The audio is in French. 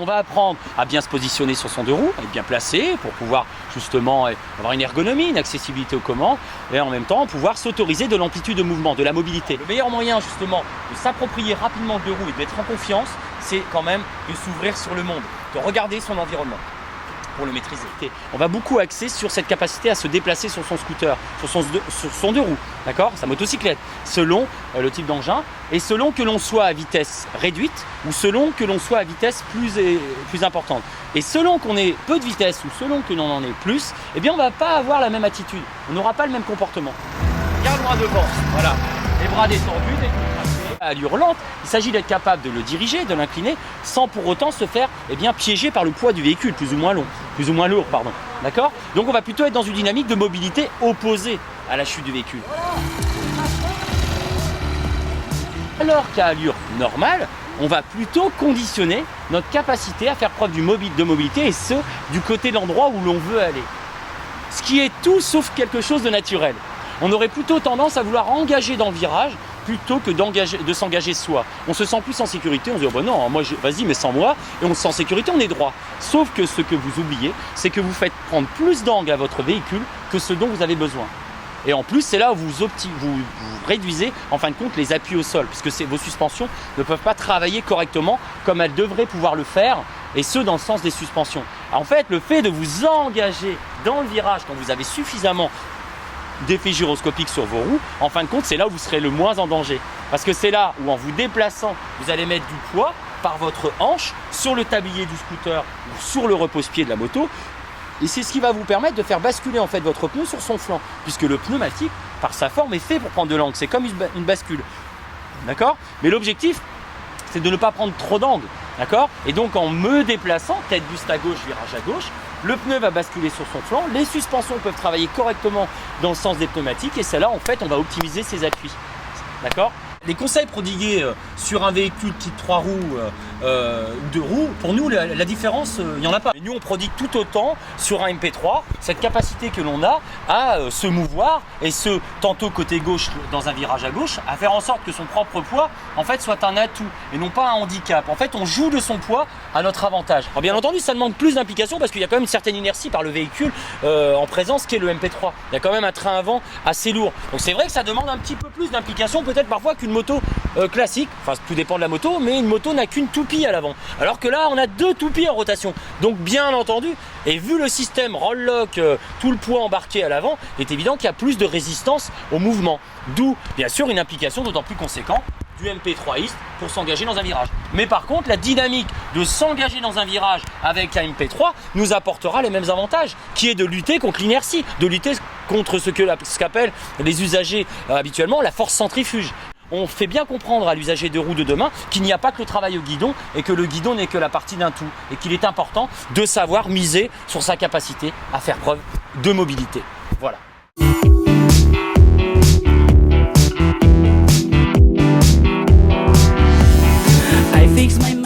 On va apprendre à bien se positionner sur son deux roues, à être bien placé pour pouvoir justement avoir une ergonomie, une accessibilité aux commandes et en même temps pouvoir s'autoriser de l'amplitude de mouvement, de la mobilité. Le meilleur moyen justement de s'approprier rapidement le deux roues et d'être en confiance, c'est quand même de s'ouvrir sur le monde, de regarder son environnement pour le maîtriser. On va beaucoup axer sur cette capacité à se déplacer sur son scooter, sur son deux roues, d'accord, sa motocyclette, selon le type d'engin et selon que l'on soit à vitesse réduite ou selon que l'on soit à vitesse plus importante. Et selon qu'on ait peu de vitesse ou selon que l'on en ait plus, eh bien on ne va pas avoir la même attitude, on n'aura pas le même comportement. Regarde loin devant, voilà, les bras détendus, à allure lente, il s'agit d'être capable de le diriger, de l'incliner, sans pour autant se faire piéger par le poids du véhicule, plus ou moins lourd, pardon. D'accord ? Donc on va plutôt être dans une dynamique de mobilité opposée à la chute du véhicule. Alors qu'à allure normale, on va plutôt conditionner notre capacité à faire preuve de mobilité et ce, du côté de l'endroit où l'on veut aller. Ce qui est tout sauf quelque chose de naturel. On aurait plutôt tendance à vouloir engager dans le virage plutôt que de s'engager soi. On se sent plus en sécurité, on se dit oh ben non, moi vas-y mais sans moi, et on se sent en sécurité, on est droit. Sauf que ce que vous oubliez, c'est que vous faites prendre plus d'angle à votre véhicule que ce dont vous avez besoin. Et en plus, c'est là où vous réduisez en fin de compte les appuis au sol, puisque vos suspensions ne peuvent pas travailler correctement comme elles devraient pouvoir le faire, et ce dans le sens des suspensions. En fait, le fait de vous engager dans le virage quand vous avez suffisamment d'effets gyroscopiques sur vos roues, en fin de compte, c'est là où vous serez le moins en danger. Parce que c'est là où, en vous déplaçant, vous allez mettre du poids par votre hanche sur le tablier du scooter ou sur le repose-pied de la moto. Et c'est ce qui va vous permettre de faire basculer en fait votre pneu sur son flanc. Puisque le pneumatique, par sa forme, est fait pour prendre de l'angle. C'est comme une bascule. D'accord ? Mais l'objectif, c'est de ne pas prendre trop d'angle. D'accord ? Et donc, en me déplaçant, tête buste à gauche, virage à gauche, le pneu va basculer sur son flanc, les suspensions peuvent travailler correctement dans le sens des pneumatiques et c'est là en fait on va optimiser ses appuis. D'accord ? Les conseils prodigués sur un véhicule type 3 roues ou 2 roues, pour nous la différence, il n'y en a pas. Et nous on prodigue tout autant sur un MP3 cette capacité que l'on a à se mouvoir et ce tantôt côté gauche dans un virage à gauche, à faire en sorte que son propre poids en fait soit un atout et non pas un handicap. En fait on joue de son poids à notre avantage. Alors bien entendu ça demande plus d'implication parce qu'il y a quand même une certaine inertie par le véhicule en présence qui est le MP3. Il y a quand même un train avant assez lourd. Donc c'est vrai que ça demande un petit peu plus d'implication peut-être parfois qu'une moto classique, enfin tout dépend de la moto, mais une moto n'a qu'une toupie à l'avant. Alors que là on a 2 toupies en rotation. Donc bien entendu, et vu le système roll-lock, tout le poids embarqué à l'avant, il est évident qu'il y a plus de résistance au mouvement. D'où bien sûr une implication d'autant plus conséquente du MP3iste pour s'engager dans un virage. Mais par contre, la dynamique de s'engager dans un virage avec un MP3 nous apportera les mêmes avantages, qui est de lutter contre l'inertie, de lutter contre ce qu'appellent les usagers habituellement la force centrifuge. On fait bien comprendre à l'usager de roues de demain qu'il n'y a pas que le travail au guidon et que le guidon n'est que la partie d'un tout et qu'il est important de savoir miser sur sa capacité à faire preuve de mobilité. Voilà. I fix my